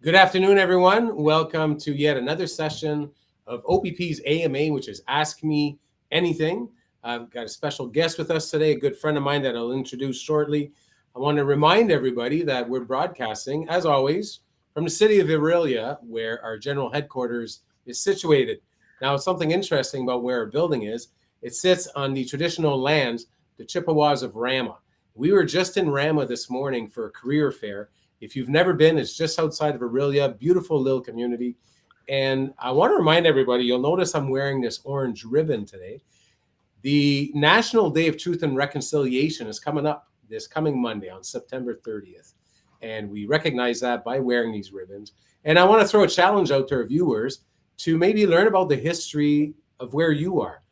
Good afternoon, everyone. Welcome to yet another session of OPP's AMA, which is Ask Me Anything. I've got a special guest with us today, a good friend of mine that I'll introduce shortly. I want to remind everybody that we're broadcasting, as always, from the city of Aurelia, where our general headquarters is situated. Now, something interesting about where our building is, it sits on the traditional lands, the Chippewas of Rama. We were just in Rama this morning for a career fair. If you've never been, it's just outside of Aurelia, beautiful little community. And I want to remind everybody, you'll notice I'm wearing this orange ribbon today. The National Day of Truth and Reconciliation is coming up this coming Monday on September 30th. And we recognize that by wearing these ribbons. And I want to throw a challenge out to our viewers to maybe learn about the history of where you are.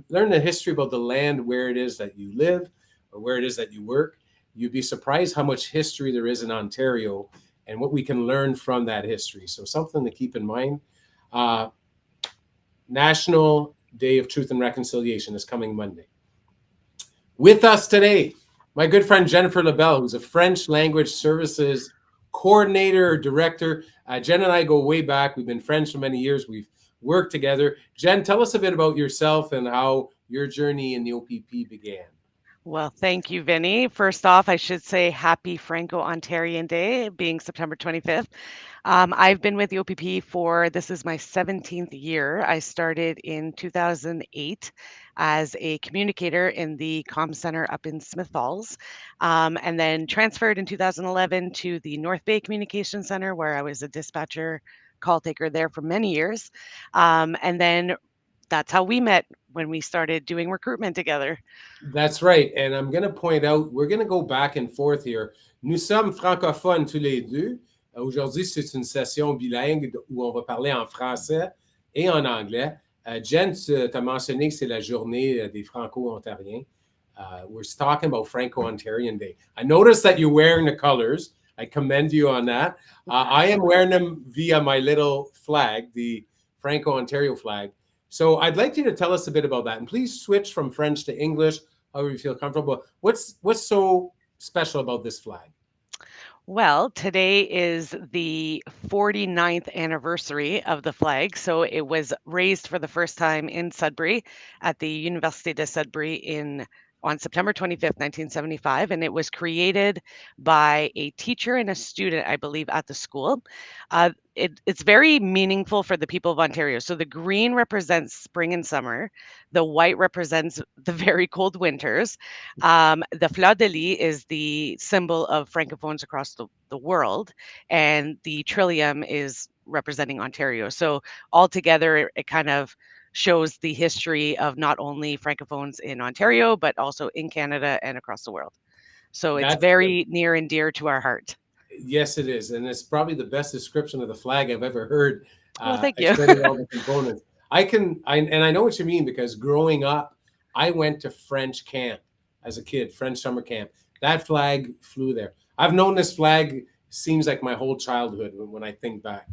Learn the history about the land where it is that you live or where it is that you work. You'd be surprised how much history there is in Ontario and what we can learn from that history. So something to keep in mind. National Day of Truth and Reconciliation is coming Monday. With us today, my good friend Jennifer Lebel, who's a French language services coordinator or director. Jen and I go way back. We've been friends for many years. We've worked together. Jen, tell us a bit about yourself and how your journey in the OPP began. Well, thank you, Vinny. First off, I should say happy Franco-Ontarian Day, being September 25th. I've been with the OPP for this is my 17th year. I started in 2008 as a communicator in the comm center up in Smith Falls, and then transferred in 2011 to the North Bay Communication Center, where I was a dispatcher call taker there for many years. And then that's how we met when we started doing recruitment together. That's right. And I'm going to point out, we're going to go back and forth here. Nous sommes francophones tous les deux. Aujourd'hui, c'est une session bilingue où on va parler en français et en anglais. Jen, tu as mentionné que c'est la journée des Franco-Ontariens. We're talking about Franco-Ontarian Day. I noticed that you're wearing the colors. I commend you on that. I am wearing them via my little flag, the Franco-Ontario flag. So I'd like you to tell us a bit about that. And please switch from French to English, however you feel comfortable. What's so special about this flag? Well, today is the 49th anniversary of the flag. So it was raised for the first time in Sudbury at the Université de Sudbury on September 25th, 1975. And it was created by a teacher and a student, I believe, at the school. It's very meaningful for the people of Ontario. So the green represents spring and summer. The white represents the very cold winters. The fleur de lis is the symbol of Francophones across the world, and the trillium is representing Ontario. So altogether, it kind of shows the history of not only Francophones in Ontario, but also in Canada and across the world. So it's That's very near and dear to our heart. Yes, it is. And it's probably the best description of the flag I've ever heard, Well, thank you. explaining all the components. And I know what you mean because growing up, I went to French camp as a kid, French summer camp. That flag flew there. I've known this flag seems like my whole childhood when I think back.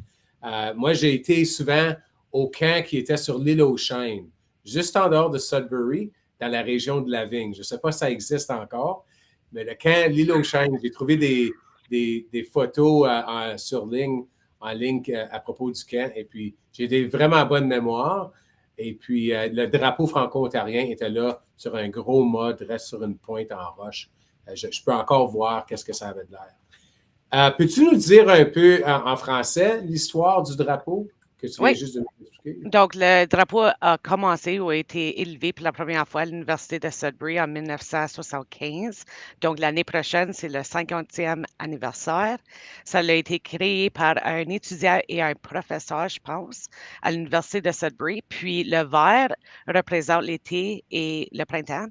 Moi, j'ai été souvent au camp qui était sur l'île aux Chênes, juste en dehors de Sudbury, dans la région de la Vigne. Je ne sais pas si ça existe encore, mais le camp, l'île aux Chênes, j'ai trouvé des photos en ligne à propos du camp. Et puis, j'ai des vraiment bonnes mémoires. Et puis, le drapeau franco-ontarien était là sur un gros mât, reste sur une pointe en roche. Je peux encore voir qu'est-ce que ça avait de l'air. Peux-tu nous dire un peu en français l'histoire du drapeau que tu viens Oui. juste de nous expliquer? Donc, le drapeau a commencé ou a été élevé pour la première fois à l'Université de Sudbury en 1975. Donc, l'année prochaine, c'est le 50e anniversaire. Ça a été créé par un étudiant et un professeur, je pense, à l'Université de Sudbury. Puis, le vert représente l'été et le printemps,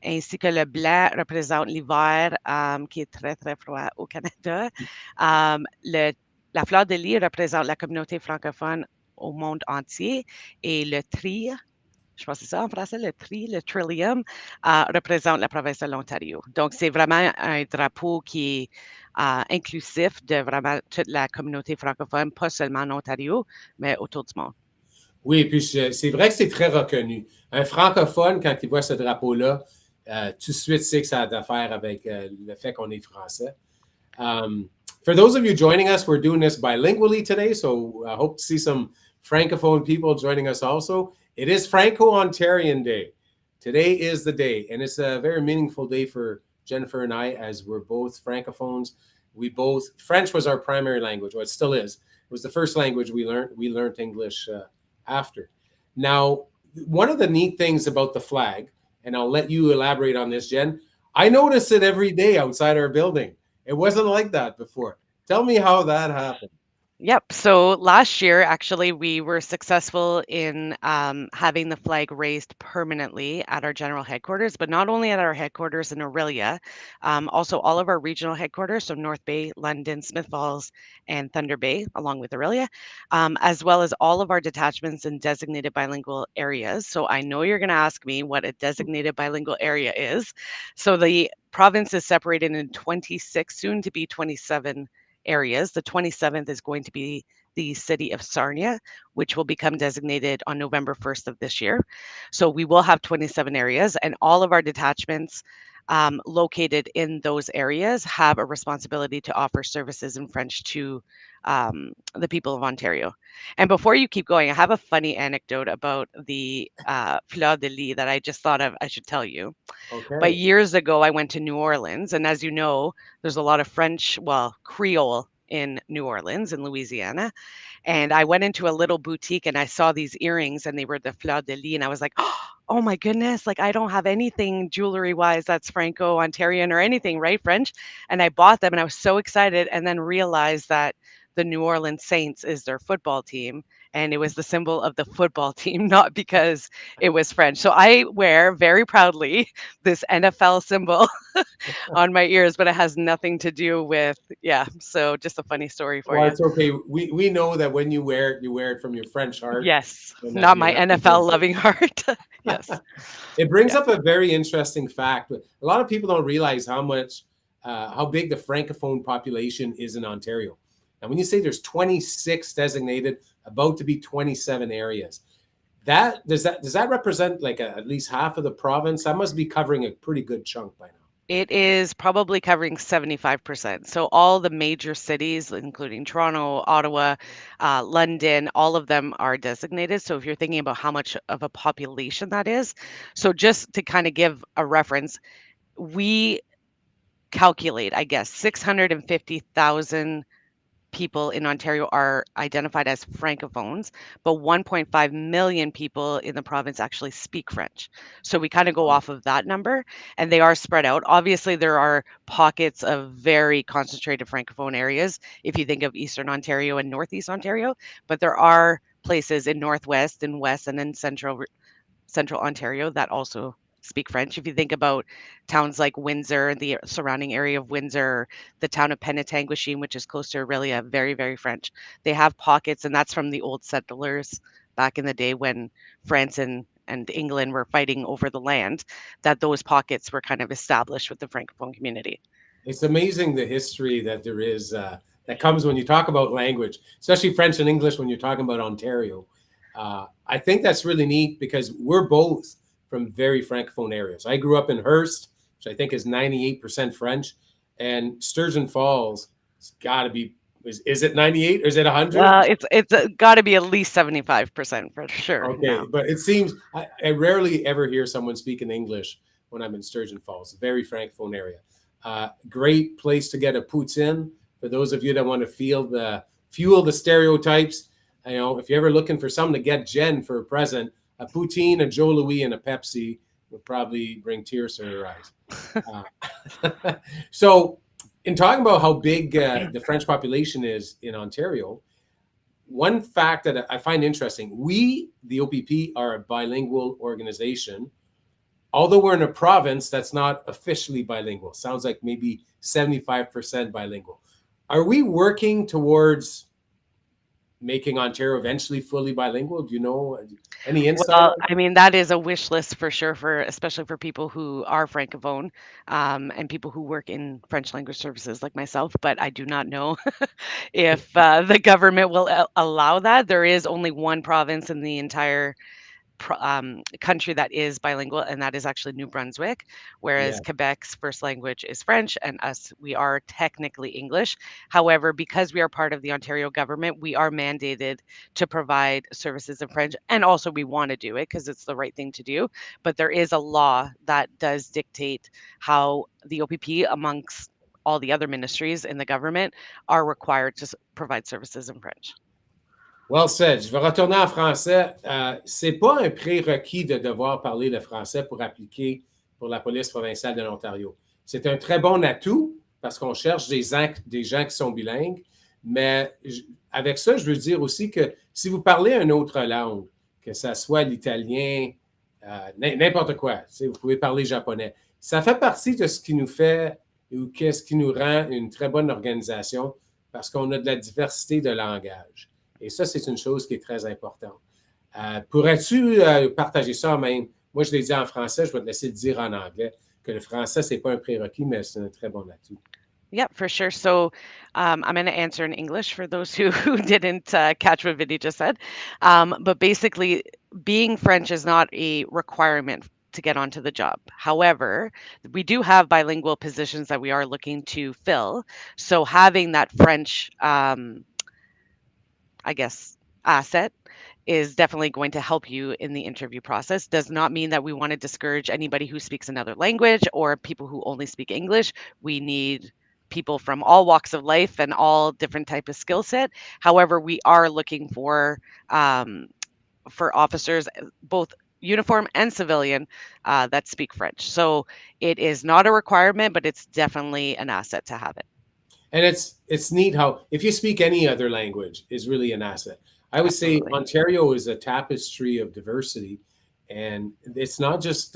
ainsi que le blanc représente l'hiver, qui est très, très froid au Canada. La fleur de lis représente la communauté francophone au monde entier. Et le tri, je pense que c'est ça en français, le trillium, représente la province de l'Ontario. Donc, c'est vraiment un drapeau qui est inclusif de vraiment toute la communauté francophone, pas seulement en Ontario, mais autour du monde. Oui, puis c'est vrai que c'est très reconnu. Un francophone, quand il voit ce drapeau-là, tout de suite sait que ça a d'affaire avec le fait qu'on est français. Um, for those of you joining us, we're doing this bilingually today, so I hope to see some Francophone people joining us also. It is Franco-Ontarian Day. Today is the day, and it's a very meaningful day for Jennifer and I, as we're both Francophones. French was our primary language, well, it still is. It was the first language we learned. We learned English after. Now, one of the neat things about the flag, and I'll let you elaborate on this, Jen, I notice it every day outside our building. It wasn't like that before. Tell me how that happened. Yep. So last year, actually, we were successful in having the flag raised permanently at our general headquarters, but not only at our headquarters in Aurelia, also all of our regional headquarters, so North Bay, London, Smith Falls, and Thunder Bay, along with Aurelia, as well as all of our detachments in designated bilingual areas. So I know you're going to ask me what a designated bilingual area is. So the province is separated in 26, soon to be 27 areas. The 27th is going to be the city of Sarnia, which will become designated on November 1st of this year. So we will have 27 areas, and all of our detachments located in those areas have a responsibility to offer services in French to the people of Ontario. And before you keep going, I have a funny anecdote about the fleur de lis that I just thought of I should tell you. But Okay. years ago, I went to New Orleans, and as you know, there's a lot of French, well, Creole in New Orleans, in Louisiana. And I went into a little boutique and I saw these earrings, and they were the fleur de lis. And I was like, oh my goodness, like I don't have anything jewelry wise that's Franco Ontarian or anything, right? French. And I bought them and I was so excited, and then realized that the New Orleans Saints is their football team. And it was the symbol of the football team, not because it was French. So I wear very proudly this NFL symbol on my ears, but it has nothing to do with, yeah. So just a funny story for Well, you. it's okay. We know that when you wear it from your French heart, Yes, and that not you're my NFL representing. loving heart. Yes. It brings Yeah. up a very interesting fact. A lot of people don't realize how big the francophone population is in Ontario. And when you say there's 26 designated, about to be 27 areas, that represent like at least half of the province? That must be covering a pretty good chunk by now. It is probably covering 75%. So all the major cities, including Toronto, Ottawa, London, all of them are designated. So if you're thinking about how much of a population that is, so just to kind of give a reference, we calculate, I guess, 650,000 people in Ontario are identified as francophones, but 1.5 million people in the province actually speak French. So we kind of go off of that number, and they are spread out. Obviously, there are pockets of very concentrated francophone areas if you think of Eastern Ontario and Northeast Ontario, but there are places in Northwest and West and in Central Ontario that also speak French. If you think about towns like Windsor, the surrounding area of Windsor, the town of Penetanguishene, which is close to Aurelia, very, very French. They have pockets, and that's from the old settlers back in the day when France and England were fighting over the land, that those pockets were kind of established with the Francophone community. It's amazing the history that there is that comes when you talk about language, especially French and English when you're talking about Ontario. I think that's really neat because we're both from very francophone areas. I grew up in Hearst, which I think is 98% French, and Sturgeon Falls. It's got to be. Is it 98 or is it 100? Well, it's got to be at least 75% for sure Okay, now. but it seems I rarely ever hear someone speak in English when I'm in Sturgeon Falls, a very francophone area. Great place to get a poutine for those of you that want to fuel the stereotypes. You know, if you're ever looking for something to get Jen for a present, a poutine, a Joe Louis, and a Pepsi would probably bring tears to her eyes. So, in talking about how big the French population is in Ontario, one fact that I find interesting, we, the OPP, are a bilingual organization. Although we're in a province that's not officially bilingual, sounds like maybe 75% bilingual. Are we working towards making Ontario eventually fully bilingual? Do you know any insight Well, on I mean, that is a wish list for sure, for especially for people who are francophone, and people who work in French language services like myself. But I do not know if the government will allow that. There is only one province in the entire country that is bilingual, and that is actually New Brunswick, whereas Yeah. Quebec's first language is French, and us, we are technically English. However, because we are part of the Ontario government, we are mandated to provide services in French, and also we want to do it because it's the right thing to do. But there is a law that does dictate how the OPP, amongst all the other ministries in the government, are required to provide services in French. Well said. Je vais retourner en français. C'est pas un prérequis de devoir parler le français pour appliquer pour la police provinciale de l'Ontario. C'est un très bon atout parce qu'on cherche des gens qui sont bilingues. Mais avec ça, je veux dire aussi que si vous parlez une autre langue, que ce soit l'italien, n'importe quoi, vous pouvez parler japonais. Ça fait partie de ce qui nous fait ou ce qui nous rend une très bonne organisation parce qu'on a de la diversité de langage. Et ça, c'est une chose qui est très importante. Pourrais-tu partager ça même? Moi, je l'ai dit en français, je vais te laisser le dire en anglais, que le français, ce n'est pas un prérequis, mais c'est un très bon atout. Yeah, for sure. So I'm going to answer in English for those who didn't catch what Vinny just said. But basically, being French is not a requirement to get onto the job. However, we do have bilingual positions that we are looking to fill. So having that French, I guess, asset is definitely going to help you in the interview process. Does not mean that we want to discourage anybody who speaks another language or people who only speak English. We need people from all walks of life and all different type of skill set. However, we are looking for officers, both uniform and civilian, that speak French. So it is not a requirement, but it's definitely an asset to have it. And it's neat how if you speak any other language is really an asset. I would Absolutely. say Ontario is a tapestry of diversity, and it's not just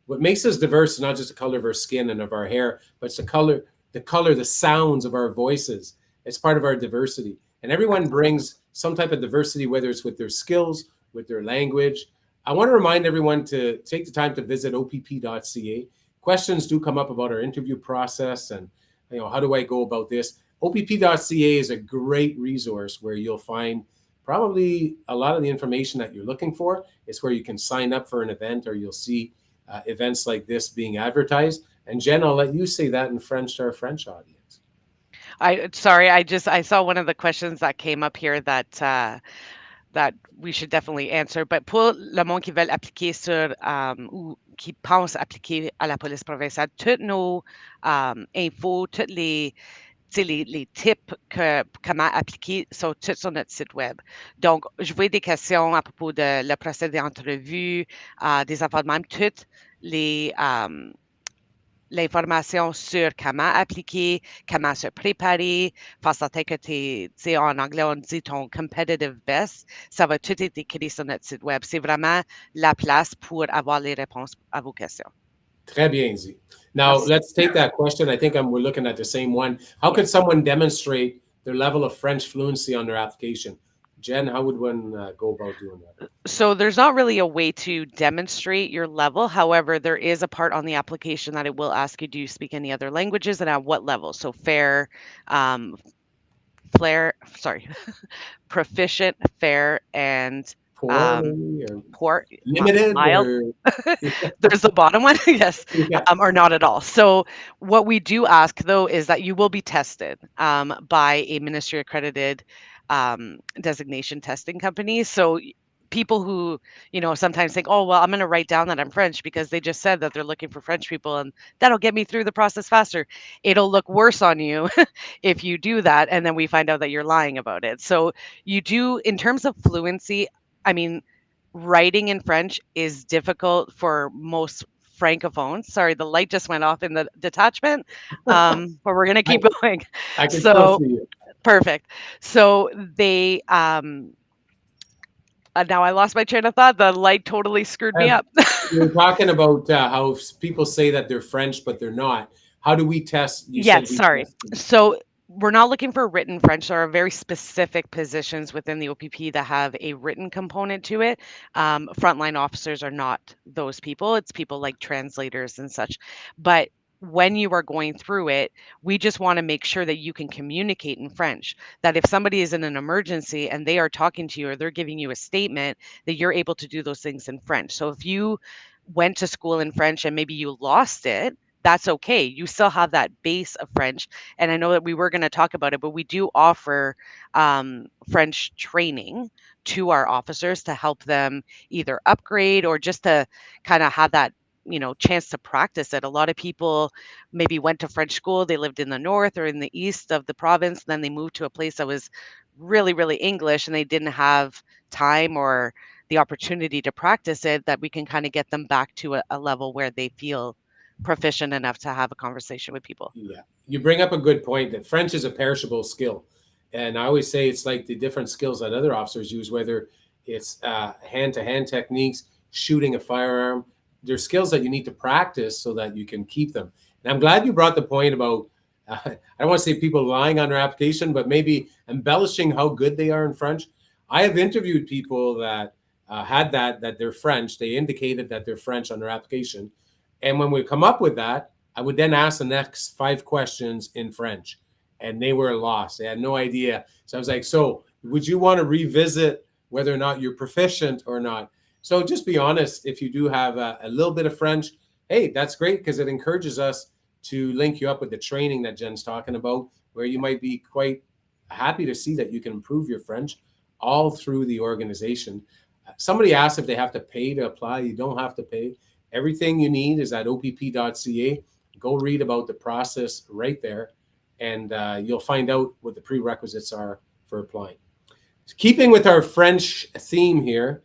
what makes us diverse is not just the color of our skin and of our hair, but it's the sounds of our voices. It's part of our diversity, and everyone brings some type of diversity, whether it's with their skills, with their language. I want to remind everyone to take the time to visit opp.ca. Questions do come up about our interview process and how do I go about this? opp.ca is a great resource where you'll find probably a lot of the information that you're looking for. It's where you can sign up for an event or you'll see events like this being advertised. And Jen, I'll let you say that in French to our French audience. I saw one of the questions that came up here that we should definitely answer. But pour le monde qui veulent appliquer sur ou qui pense appliquer à la police provinciale, toutes nos infos, toutes les tips comment appliquer sont tous sur notre site web. Donc, je vois des questions à propos de le procédé d'entrevue, des affaires de même, toutes l'information sur comment appliquer, comment se préparer, faire certain que tu sais, en anglais, on dit ton competitive best, ça va tout être écrit sur notre site web. C'est vraiment la place pour avoir les réponses à vos questions. Très bien dit. Now, let's take that question. I think we're looking at the same one. How could someone demonstrate their level of French fluency on their application? Jen, how would one go about doing that? So there's not really a way to demonstrate your level. However, there is a part on the application that it will ask you, do you speak any other languages and at what level? So fair, proficient, fair, and poor, limited, mild. There's the bottom one, yes, Yeah. Or not at all. So what we do ask though is that you will be tested by a ministry accredited designation testing company. So people who sometimes think, oh well, I'm going to write down that I'm French because they just said that they're looking for French people and that'll get me through the process faster. It'll look worse on you if you do that and then we find out that you're lying about it. So you do, in terms of fluency, I mean, writing in French is difficult for most francophones. Sorry, the light just went off in the detachment, but we're going to keep going. I can still see you. Perfect. So they now I lost my train of thought. The light totally screwed me up. You're talking about how people say that they're French, but they're not. How do we test? Sorry. So we're not looking for written French. There are very specific positions within the OPP that have a written component to it. Frontline officers are not those people. It's people like translators and such. But when you are going through it, we just want to make sure that you can communicate in French. That if somebody is in an emergency and they are talking to you or they're giving you a statement, that you're able to do those things in French. So if you went to school in French and maybe you lost it, that's okay. You still have that base of French. And I know that we were going to talk about it, but we do offer French training to our officers to help them either upgrade or just to kind of have that chance to practice it. A lot of people maybe went to French school, they lived in the north or in the east of the province, then they moved to a place that was really, really English and they didn't have time or the opportunity to practice it, that we can kind of get them back to a level where they feel proficient enough to have a conversation with people. Yeah, you bring up a good point that French is a perishable skill, and I always say it's like the different skills that other officers use, whether it's hand-to-hand techniques, shooting a firearm. There's skills that you need to practice so that you can keep them. And I'm glad you brought the point about I don't want to say people lying on their application, but maybe embellishing how good they are in French. I have interviewed people that had that they're French. They indicated that they're French on their application, and when we come up with that, I would then ask the next 5 questions in French, and they were lost. They had no idea. So I was like, "So, would you want to revisit whether or not you're proficient or not?" So just be honest. If you do have a little bit of French, hey, that's great because it encourages us to link you up with the training that Jen's talking about, where you might be quite happy to see that you can improve your French all through the organization. Somebody asked if they have to pay to apply. You don't have to pay. Everything you need is at opp.ca. Go read about the process right there, and you'll find out what the prerequisites are for applying. Keeping with our French theme here,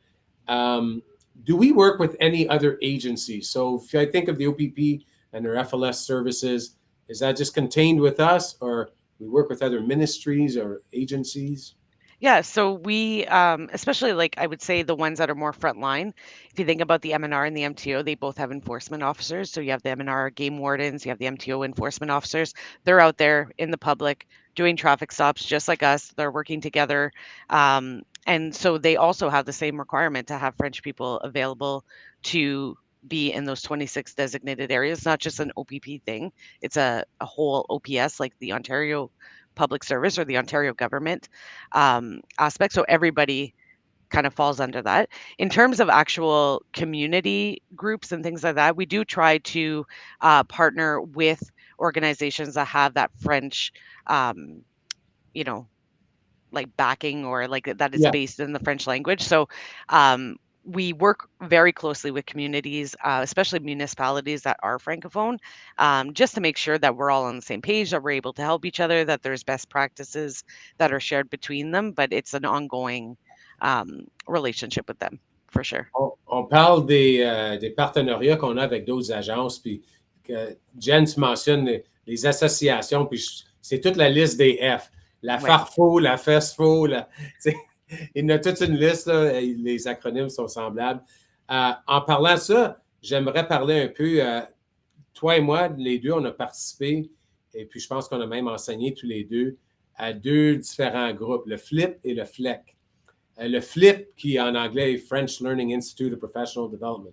do we work with any other agencies? So if I think of the OPP and their FLS services, is that just contained with us, or we work with other ministries or agencies? Yeah, so we, especially like I would say the ones that are more frontline. If you think about the MNR and the MTO, they both have enforcement officers. So you have the MNR game wardens, you have the MTO enforcement officers. They're out there in the public doing traffic stops just like us. They're working together. And so they also have the same requirement to have French people available to be in those 26 designated areas, not just an OPP thing. It's a whole OPS, like the Ontario Public Service or the Ontario government aspect. So everybody kind of falls under that. In terms of actual community groups and things like that, we do try to partner with organizations that have that French, um, you know, like backing or like that is Yeah. based in the French language. So um, we work very closely with communities, especially municipalities that are francophone, just to make sure that we're all on the same page, that we're able to help each other, that there's best practices that are shared between them. But it's an ongoing relationship with them for sure. On parle des partenariats qu'on a avec d'autres agences, puis que Jen, tu mentionnes les associations, puis c'est toute la liste des F. La Ouais. FARFO, la FESFO, il y en a toute une liste, là, les acronymes sont semblables. En parlant de ça, j'aimerais parler un peu, toi et moi, les deux, on a participé, et puis je pense qu'on a même enseigné tous les deux à 2 différents groupes, le FLIP et le FLEC. Le FLIP, qui en anglais est French Learning Institute of Professional Development,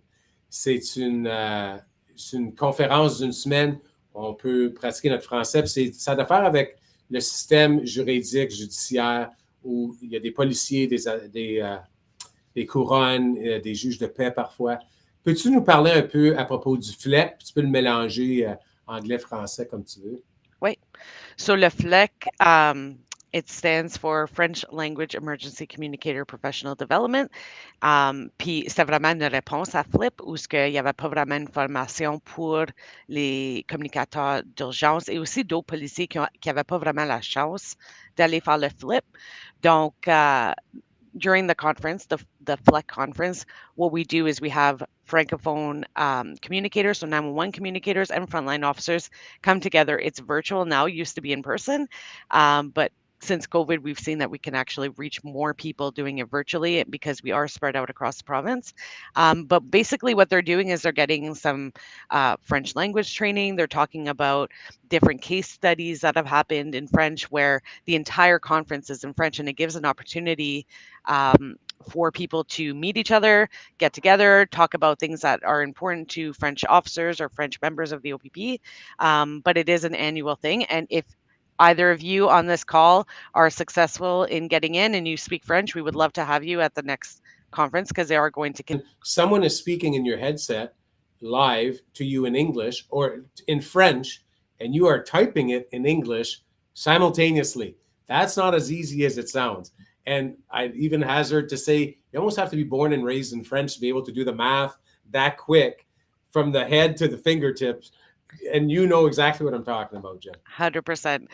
c'est une conférence d'une semaine où on peut pratiquer notre français. Puis ça a d'affaire avec le système juridique, judiciaire, où il y a des policiers, des couronnes, des juges de paix parfois. Peux-tu nous parler un peu à propos du FLEP? Tu peux le mélanger anglais-français comme tu veux. Oui. So le FLEC, it stands for French Language Emergency Communicator Professional Development. Puis c'était vraiment une réponse à Flip où il n'y avait pas vraiment une formation pour les communicateurs d'urgence et aussi d'autres policiers qui n'avaient pas vraiment la chance d'aller faire le Flip. Donc, during the conference, the FLEC conference, what we do is we have francophone communicators, so 911 communicators and frontline officers come together. It's virtual now, used to be in person, but since COVID, we've seen that we can actually reach more people doing it virtually because we are spread out across the province. But basically, what they're doing is they're getting some French language training. They're talking about different case studies that have happened in French where the entire conference is in French, and it gives an opportunity for people to meet each other, get together, talk about things that are important to French officers or French members of the OPP. But it is an annual thing. And if either of you on this call are successful in getting in and you speak French, we would love to have you at the next conference because they are going to. Someone is speaking in your headset live to you in English or in French, and you are typing it in English simultaneously. That's not as easy as it sounds. And I even hazard to say you almost have to be born and raised in French to be able to do the math that quick from the head to the fingertips. And you know exactly what I'm talking about, Jen. 100%.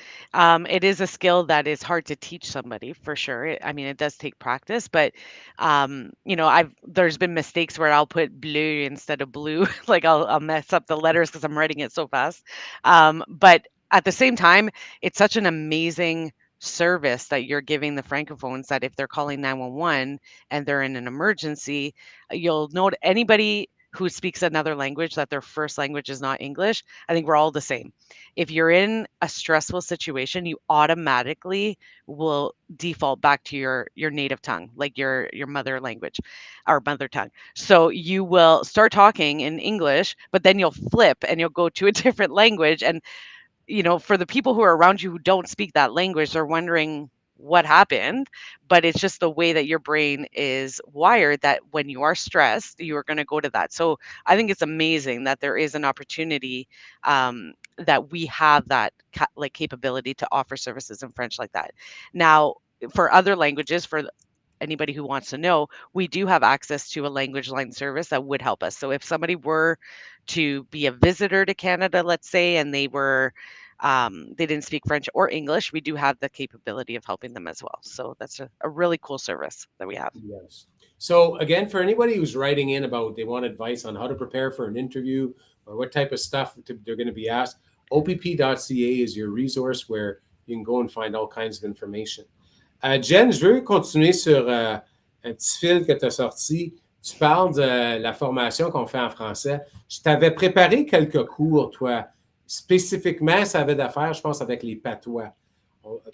It is a skill that is hard to teach somebody for sure. I mean, it does take practice, but there's been mistakes where I'll put bleu instead of blue. Like I'll mess up the letters because I'm writing it so fast. But at the same time, it's such an amazing service that you're giving the francophones that if they're calling 911 and they're in an emergency, you'll note anybody who speaks another language that their first language is not English. I think we're all the same. If you're in a stressful situation, you automatically will default back to your native tongue, like your mother language or mother tongue. So you will start talking in English, but then you'll flip and you'll go to a different language. And for the people who are around you who don't speak that language, they're wondering what happened, but it's just the way that your brain is wired that when you are stressed, you are going to go to that. So I think it's amazing that there is an opportunity that we have that capability to offer services in French like that. Now, for other languages, for anybody who wants to know, we do have access to a language line service that would help us. So if somebody were to be a visitor to Canada, let's say, and they didn't speak French or English, we do have the capability of helping them as well. So that's a really cool service that we have. Yes. So again, for anybody who's writing in about they want advice on how to prepare for an interview or what type of stuff they're going to be asked, opp.ca is your resource where you can go and find all kinds of information. Jen, je veux continuer sur un petit fil que tu as sorti. Tu parles de la formation qu'on fait en français. Je t'avais préparé quelques cours, toi. Spécifiquement, ça avait d'affaires, je pense, avec les patois.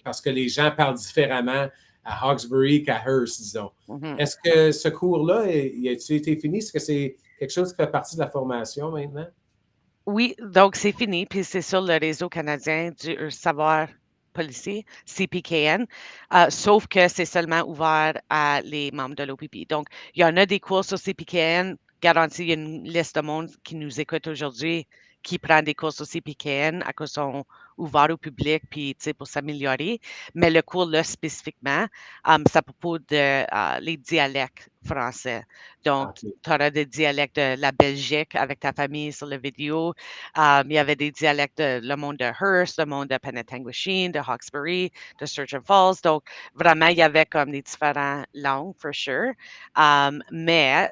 Parce que les gens parlent différemment à Hawkesbury qu'à Hearst, disons. Mhm. Est-ce que ce cours-là, a-t-il été fini? Est-ce que c'est quelque chose qui fait partie de la formation maintenant? Oui, donc c'est fini, puis c'est sur le réseau canadien du savoir policier, CPKN, sauf que c'est seulement ouvert à les membres de l'OPP. Donc, il y en a des cours sur CPKN, garanti, il y a une liste de monde qui nous écoute aujourd'hui qui prend des cours sur CPKN à cause sont ouverts au public, puis, tu sais, pour s'améliorer. Mais le cours, là, spécifiquement, c'est à propos de les dialectes français. Donc, OK. tu auras des dialectes de la Belgique avec ta famille sur la vidéo. Il y avait des dialectes de le monde de Hearst, le monde de Penetanguishene, de Hawkesbury, de Sturgeon Falls. Donc, vraiment, il y avait comme des différentes langues, for sure. Mais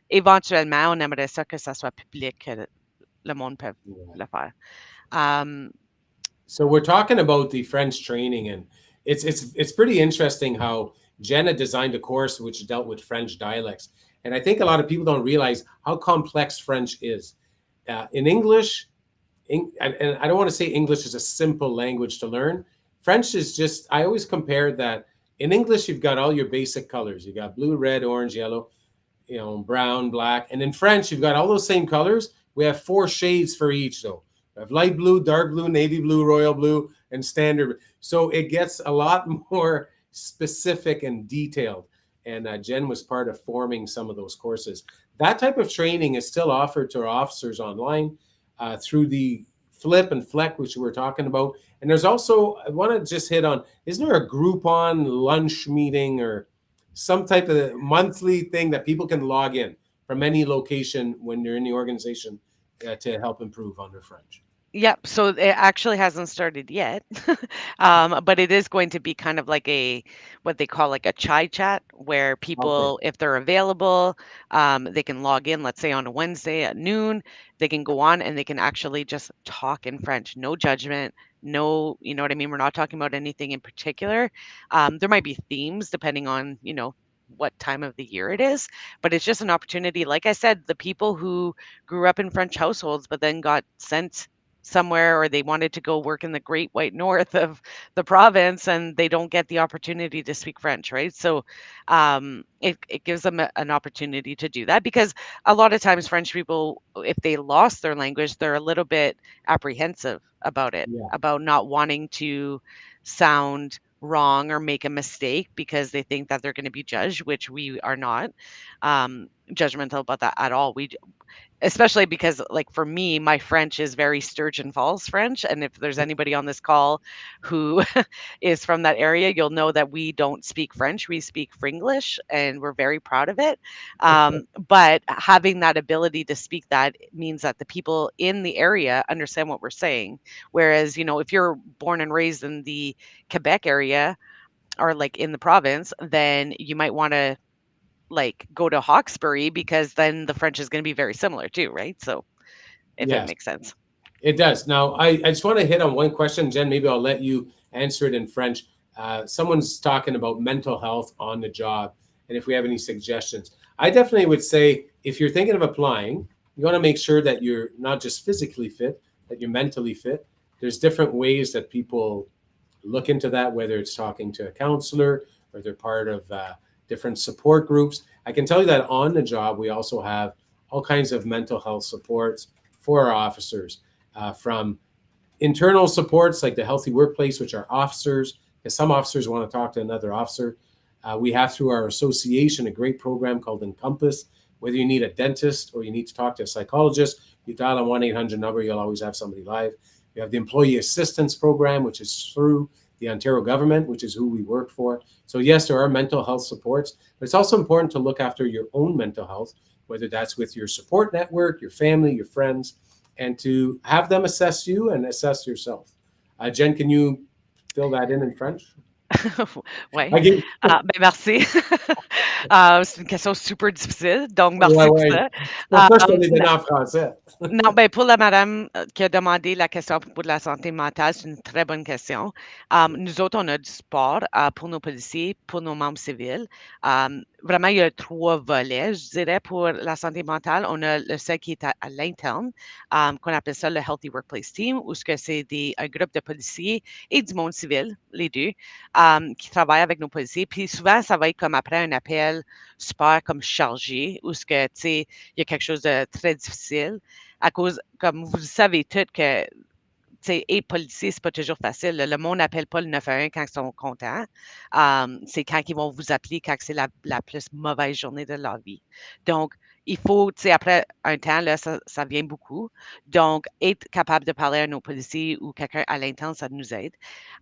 éventuellement, on aimerait ça que ça soit public, que le monde peut le faire. So we're talking about the French training, and it's pretty interesting how Jenna designed a course which dealt with French dialects. And I think a lot of people don't realize how complex French is. In English, and I don't want to say English is a simple language to learn. French is just, I always compare that in English, you've got all your basic colors. You got blue, red, orange, yellow, brown, black. And in French, you've got all those same colors. We have 4 shades for each, though. We have light blue, dark blue, navy blue, royal blue, and standard. So it gets a lot more specific and detailed. And Jen was part of forming some of those courses. That type of training is still offered to our officers online through the Flip and Fleck, which we were talking about. And there's also, I want to just hit on, isn't there a Groupon lunch meeting or some type of monthly thing that people can log in from any location when you're in the organization to help improve on their French? Yep. So it actually hasn't started yet, but it is going to be kind of like what they call like a chai chat where people, if they're available, they can log in, let's say on a Wednesday at noon, they can go on and they can actually just talk in French, no judgment, no, you know what I mean? We're not talking about anything in particular. There might be themes depending on, what time of the year it is, but it's just an opportunity. Like I said, the people who grew up in French households, but then got sent somewhere, or they wanted to go work in the great white north of the province, and they don't get the opportunity to speak French, right? So it gives them an opportunity to do that, because a lot of times French people, if they lost their language, they're a little bit apprehensive about it, Yeah. about not wanting to sound wrong or make a mistake because they think that they're going to be judged, which we are not judgmental about that at all. We Especially because, like, for me, my French is very Sturgeon Falls French, and if there's anybody on this call who is from that area, you'll know that we don't speak French, we speak Fringlish, and we're very proud of it. But having that ability to speak that means that the people in the area understand what we're saying. Whereas, if you're born and raised in the Quebec area, or, like, in the province, then you might wanna, like, go to Hawkesbury, because then the French is gonna be very similar too, right? So, if it Yes, makes sense. it does. Now, I just want to hit on one question, Jen. Maybe I'll let you answer it in French. Someone's talking about mental health on the job, and if we have any suggestions. I definitely would say, if you're thinking of applying, you want to make sure that you're not just physically fit, that you're mentally fit. There's different ways that people look into that, whether it's talking to a counselor or they're part of different support groups. I can tell you that on the job, we also have all kinds of mental health supports for our officers, from internal supports like the Healthy Workplace, which are officers, because some officers want to talk to another officer. We have, through our association, a great program called Encompass. Whether you need a dentist or you need to talk to a psychologist, you dial a 1-800 number, you'll always have somebody live. We have the Employee Assistance Program, which is through the Ontario government, which is who we work for. So yes, there are mental health supports, but it's also important to look after your own mental health, whether that's with your support network, your family, your friends, and to have them assess you and assess yourself. Jen, can you fill that in French? Ouais. I gave, Ben, merci. C'est une question super difficile, donc ouais, merci pour ouais. ça. C'est pour ça que je te Hem, l'ai donné en français. Non, ben, pour la madame, qui a demandé la question à propos de la santé mentale, c'est une très bonne question. Nous autres, on a du support, pour nos policiers, pour nos membres civils. Vraiment, il y a 3 volets, je dirais, pour la santé mentale. On a le celle qui est à l'interne, qu'on appelle ça le Healthy Workplace Team, où ce que c'est un groupe de policiers et du monde civil, les 2, qui travaillent avec nos policiers. Puis souvent, ça va être comme après un appel super comme chargé, où ce que, tu sais, il y a quelque chose de très difficile. À cause, comme vous le savez toutes, que, tu sais, être policier, c'est pas toujours facile. Le monde n'appelle pas le 911 quand ils sont contents. C'est quand ils vont vous appeler quand c'est la plus mauvaise journée de leur vie. Donc, il faut, tu sais, après un temps, là, ça vient beaucoup. Donc, être capable de parler à nos policiers ou quelqu'un à l'interne, ça nous aide.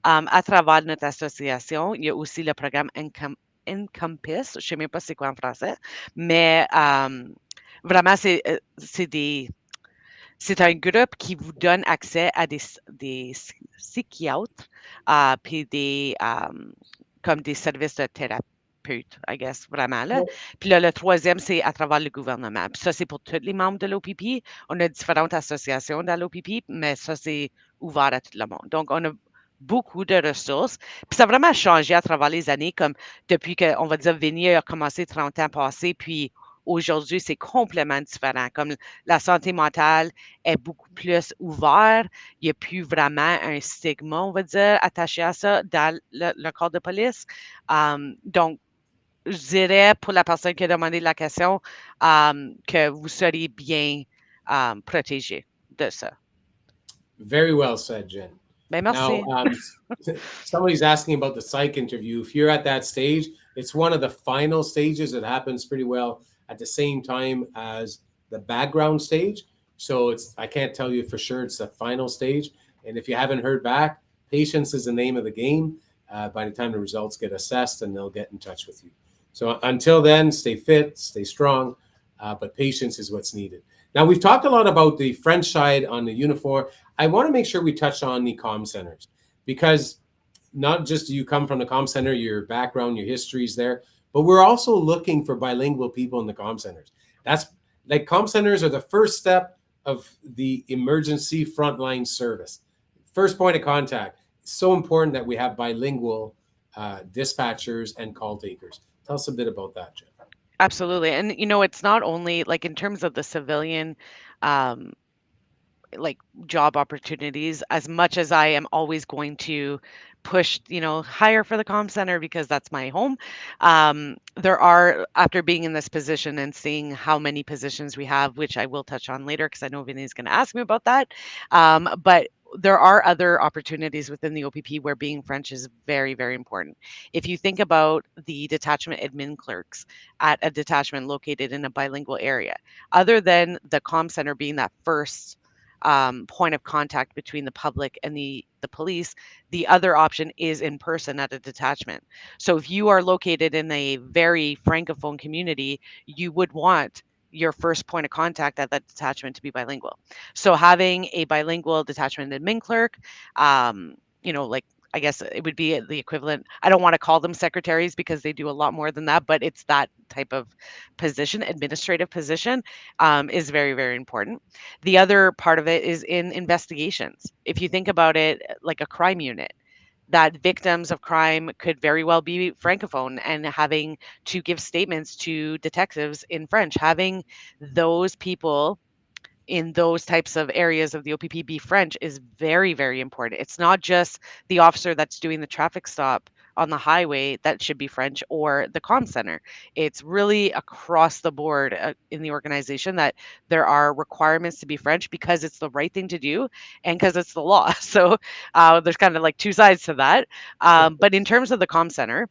À travers notre association, il y a aussi le programme Encompass. Je sais même pas c'est quoi en français, mais vraiment, c'est un groupe qui vous donne accès à des psychiatres, puis comme des services de thérapeute, I guess, vraiment, là. Puis là, le troisième, c'est à travers le gouvernement. Puis ça, c'est pour tous les membres de l'OPP. On a différentes associations dans l'OPP, mais ça, c'est ouvert à tout le monde. Donc, on a beaucoup de ressources. Puis ça a vraiment changé à travers les années, comme depuis que, on va dire, Vinny a commencé 30 ans passés, puis aujourd'hui, c'est complètement différent. Comme la santé mentale est beaucoup plus ouverte. Il n'y a plus vraiment un stigma, on va dire, attaché à ça dans le corps de police. Donc, je dirais, pour la personne qui a demandé la question, que vous seriez bien protégé de ça. Very well said, Jen. Ben, Now, merci. somebody's asking about the psych interview. If you're at that stage, it's one of the final stages. It happens pretty well at the same time as the background stage. So I can't tell you for sure it's the final stage. And if you haven't heard back, patience is the name of the game. By the time the results get assessed, and they'll get in touch with you. So until then, stay fit, stay strong, but patience is what's needed. Now, we've talked a lot about the French side on the uniform. I want to make sure we touch on the comm centers, because not just do you come from the comm center, your background, your history is there, but we're also looking for bilingual people in the comm centers. That's like, comm centers are the first step of the emergency frontline service. First point of contact. It's so important that we have bilingual dispatchers and call takers. Tell us a bit about that, Jeff. Absolutely. And, it's not only like in terms of the civilian um, like job opportunities, as much as I am always going to push, higher for the comm center because that's my home. There are, after being in this position and seeing how many positions we have, which I will touch on later because I know Vinny's going to ask me about that. But there are other opportunities within the OPP where being French is very, very important. If you think about the detachment admin clerks at a detachment located in a bilingual area, other than the comm center being that first point of contact between the public and the police, the other option is in person at a detachment. So if you are located in a very francophone community, you would want your first point of contact at that detachment to be bilingual. So having a bilingual detachment admin clerk, like, I guess it would be the equivalent. I don't want to call them secretaries because they do a lot more than that, but it's that type of position, administrative position, is very, very important. The other part of it is in investigations. If you think about it like a crime unit, that victims of crime could very well be francophone and having to give statements to detectives in French. Having those people in those types of areas of the OPP be French is very, very important. It's not just the officer that's doing the traffic stop on the highway that should be French or the comm center. It's really across the board in the organization that there are requirements to be French because it's the right thing to do and because it's the law. So there's kind of like two sides to that. But in terms of the comm center,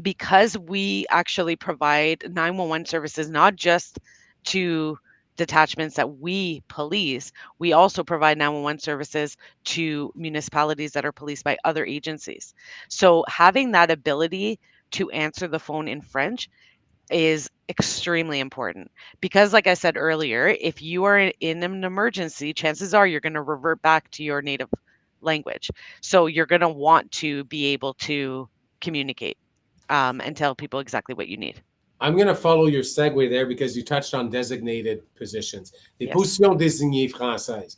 because we actually provide 911 services not just to detachments that we police, we also provide 911 services to municipalities that are policed by other agencies. So having that ability to answer the phone in French is extremely important because, like I said earlier, if you are in an emergency, chances are you're going to revert back to your native language. So you're going to want to be able to communicate and tell people exactly what you need. I'm going to follow your segue there because you touched on designated positions, les Yes. positions désignées françaises.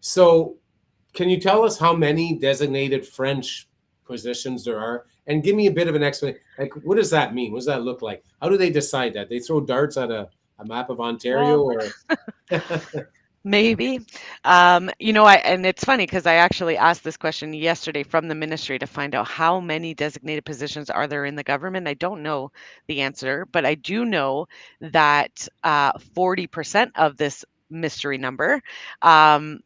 So, can you tell us how many designated French positions there are? And give me a bit of an explanation. Like, what does that mean? What does that look like? How do they decide that? They throw darts at a map of Ontario, Well, or maybe. And it's funny because I actually asked this question yesterday from the ministry to find out how many designated positions are there in the government. I don't know the answer, but I do know that 40% of this mystery number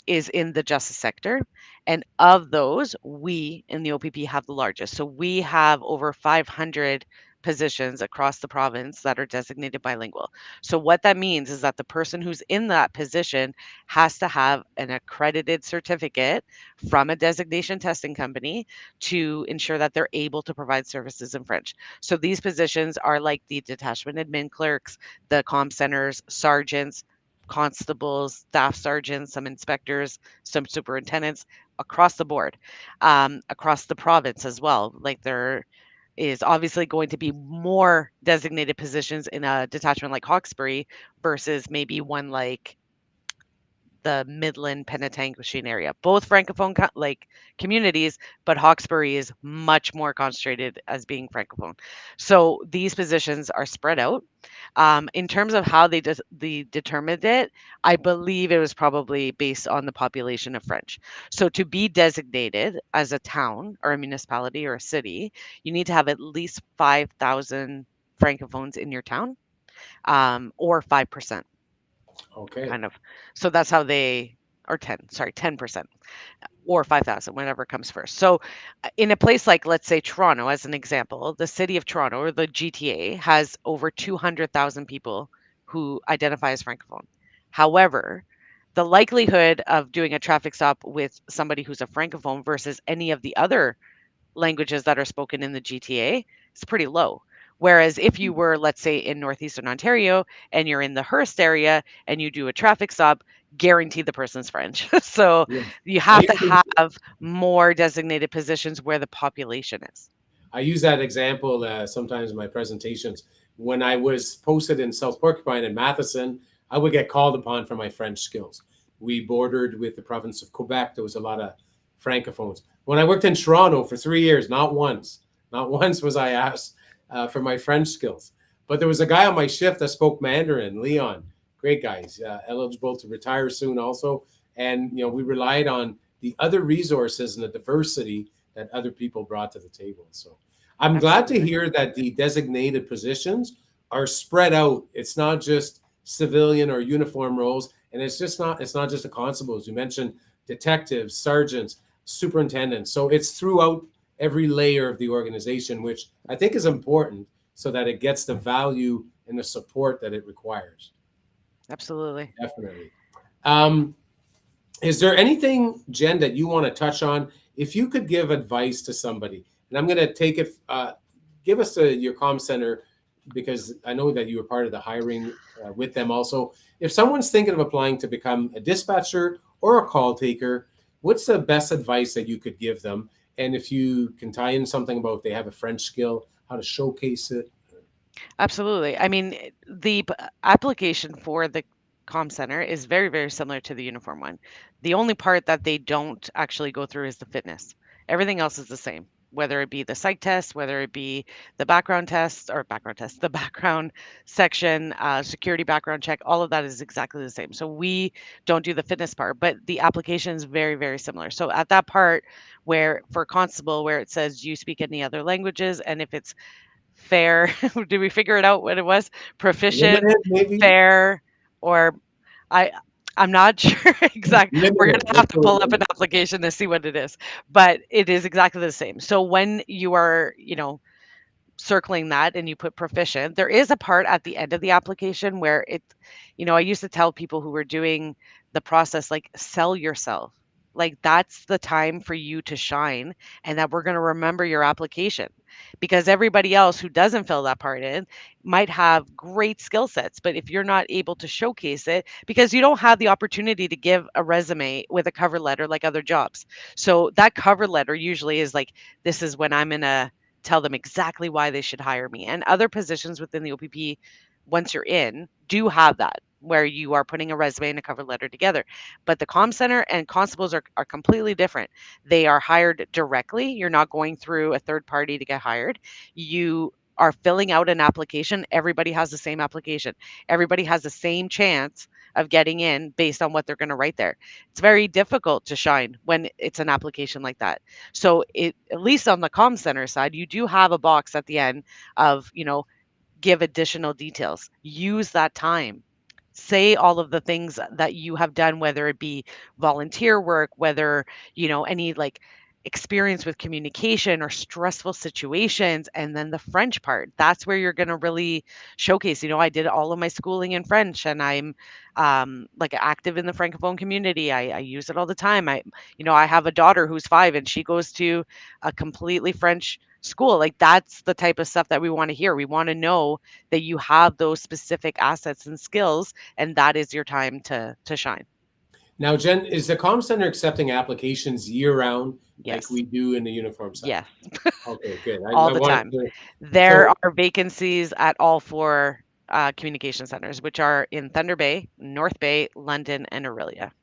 is in the justice sector. And of those, we in the OPP have the largest. So we have over 500 positions across the province that are designated bilingual. So what that means is that the person who's in that position has to have an accredited certificate from a designation testing company to ensure that they're able to provide services in French. So these positions are like the detachment admin clerks, the comm centers, sergeants, constables, staff sergeants, some inspectors, some superintendents across the board, across the province as well. Like there is obviously going to be more designated positions in a detachment like Hawkesbury versus maybe one like the Midland Penetanguishene area. Both francophone communities, but Hawkesbury is much more concentrated as being francophone. So these positions are spread out. In terms of how they determined it, I believe it was probably based on the population of French. So to be designated as a town or a municipality or a city, you need to have at least 5,000 francophones in your town, or 5%. okay? Kind of. So that's how they, or 10%, or 5,000, whatever comes first. So in a place like, let's say, Toronto, as an example, the city of Toronto or the GTA has over 200,000 people who identify as Francophone. However, the likelihood of doing a traffic stop with somebody who's a Francophone versus any of the other languages that are spoken in the GTA is pretty low. Whereas if you were, let's say, in northeastern Ontario and you're in the Hearst area and you do a traffic stop, guarantee the person's French. So Yes. you I have to used to, have more designated positions where the population is. I use that example sometimes in my presentations. When I was posted in South Porcupine and Matheson, I would get called upon for my French skills. We bordered with the province of Quebec. There was a lot of francophones. When I worked in Toronto for 3 years, not once was I asked for my French skills. But there was a guy on my shift that spoke Mandarin, Leon, great guy. He's eligible to retire soon also. and we relied on the other resources and the diversity that other people brought to the table. So I'm glad to Absolutely. hear that the designated positions are spread out. It's not just civilian or uniform roles, and it's not just the constables. You mentioned detectives, sergeants, superintendents. So it's throughout every layer of the organization, which I think is important so that it gets the value and the support that it requires. Absolutely. Definitely. Um, is there anything, Jen, that you want to touch on? If you could give advice to somebody, and I'm going to take it, give us your comm center, because I know that you were part of the hiring with them also. If someone's thinking of applying to become a dispatcher or a call taker, what's the best advice that you could give them? And if you can tie in something about if they have a French skill, how to showcase it. Absolutely. I mean, the application for the comm center is very, very similar to the uniform one. The only part that they don't actually go through is the fitness. Everything else is the same, whether it be the psych test, whether it be the background test or background test, the background section, security background check, all of that is exactly the same. So we don't do the fitness part, but the application is very, very similar. So at that part where for constable, where it says, do you speak any other languages? And if it's fair. Did we figure it out what it was? Proficient, Limited, maybe? fair, or I I'm not sure exact. We're gonna Limited. have Let's to go with pull up an limited. application to see what it is, but it is exactly the same. So when you are, circling that and you put proficient, there is a part at the end of the application where I used to tell people who were doing the process, like, sell yourself. Like, that's the time for you to shine and that we're going to remember your application because everybody else who doesn't fill that part in might have great skill sets. But if you're not able to showcase it because you don't have the opportunity to give a resume with a cover letter like other jobs. So that cover letter usually is like, this is when I'm in a tell them exactly why they should hire me. And other positions within the OPP, once you're in, do have that where you are putting a resume and a cover letter together. But the comm center and constables are completely different. They are hired directly. You're not going through a third party to get hired. You are filling out an application. Everybody has the same application. Everybody has the same chance of getting in based on what they're going to write there. It's very difficult to shine when it's an application like that. So at least on the comm center side, you do have a box at the end of, give additional details. Use that time. Say all of the things that you have done, whether it be volunteer work, whether, any like experience with communication or stressful situations. And then the French part, that's where you're going to really showcase. I did all of my schooling in French and I'm like active in the Francophone community. I use it all the time. I have a daughter who's 5 and she goes to a completely French school. Like, that's the type of stuff that we want to hear. We want to know that you have those specific assets and skills, and that is your time to shine. Now, Jen, is the comm center accepting applications year round like Yes. we do in the uniform side? Yes. Okay, good. I All the wanted time. to. There So, are vacancies at all 4 communication centers, which are in Thunder Bay, North Bay, London, and Aurelia.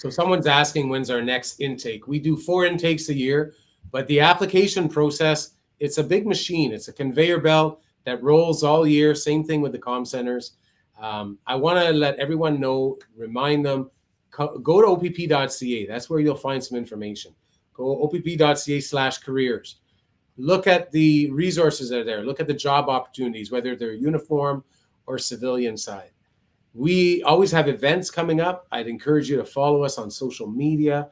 so someone's asking when's our next intake. We do 4 intakes a year, but the application process, it's a big machine. It's a conveyor belt that rolls all year. Same thing with the comm centers. I want to let everyone know, remind them, go to opp.ca. That's where you'll find some information. Go opp.ca/careers. Look at the resources that are there. Look at the job opportunities, whether they're uniform or civilian side. We always have events coming up. I'd encourage you to follow us on social media,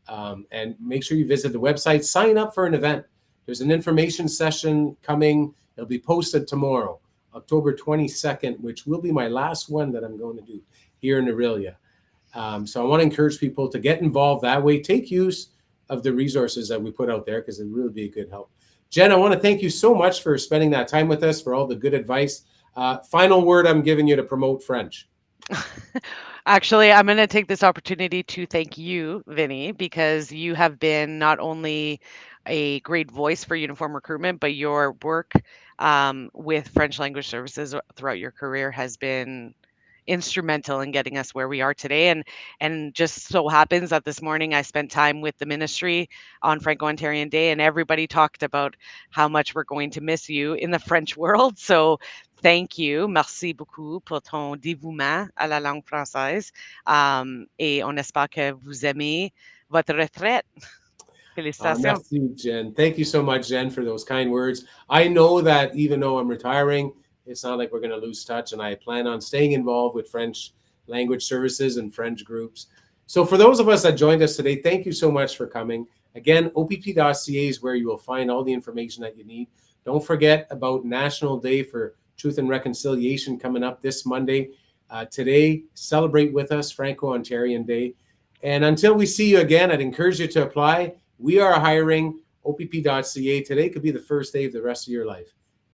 and make sure you visit the website. Sign up for an event. There's an information session coming. It'll be posted tomorrow, October 22nd, which will be my last one that I'm going to do here in Aurelia. So I want to encourage people to get involved that way. Take use of the resources that we put out there because it'll really be a good help. Jen, I want to thank you so much for spending that time with us, for all the good advice. Final word I'm giving you to promote French. Actually, I'm going to take this opportunity to thank you, Vinny, because you have been not only a great voice for uniform recruitment, but your work with French language services throughout your career has been instrumental in getting us where we are today. And just so happens that this morning I spent time with the ministry on Franco-Ontarian Day, and everybody talked about how much we're going to miss you in the French world. So thank you. Merci beaucoup pour ton dévouement à la langue française. Et on espère que vous aimez votre retraite. Félicitations. Merci, Jen. Thank you so much, Jen, for those kind words. I know that even though I'm retiring, it's not like we're going to lose touch, and I plan on staying involved with French language services and French groups. So for those of us that joined us today, thank you so much for coming. Again, opp.ca is where you will find all the information that you need. Don't forget about National Day for Truth and Reconciliation coming up this Monday. Today, celebrate with us Franco-Ontarian Day. And until we see you again, I'd encourage you to apply. We are hiring. opp.ca. Today could be the first day of the rest of your life.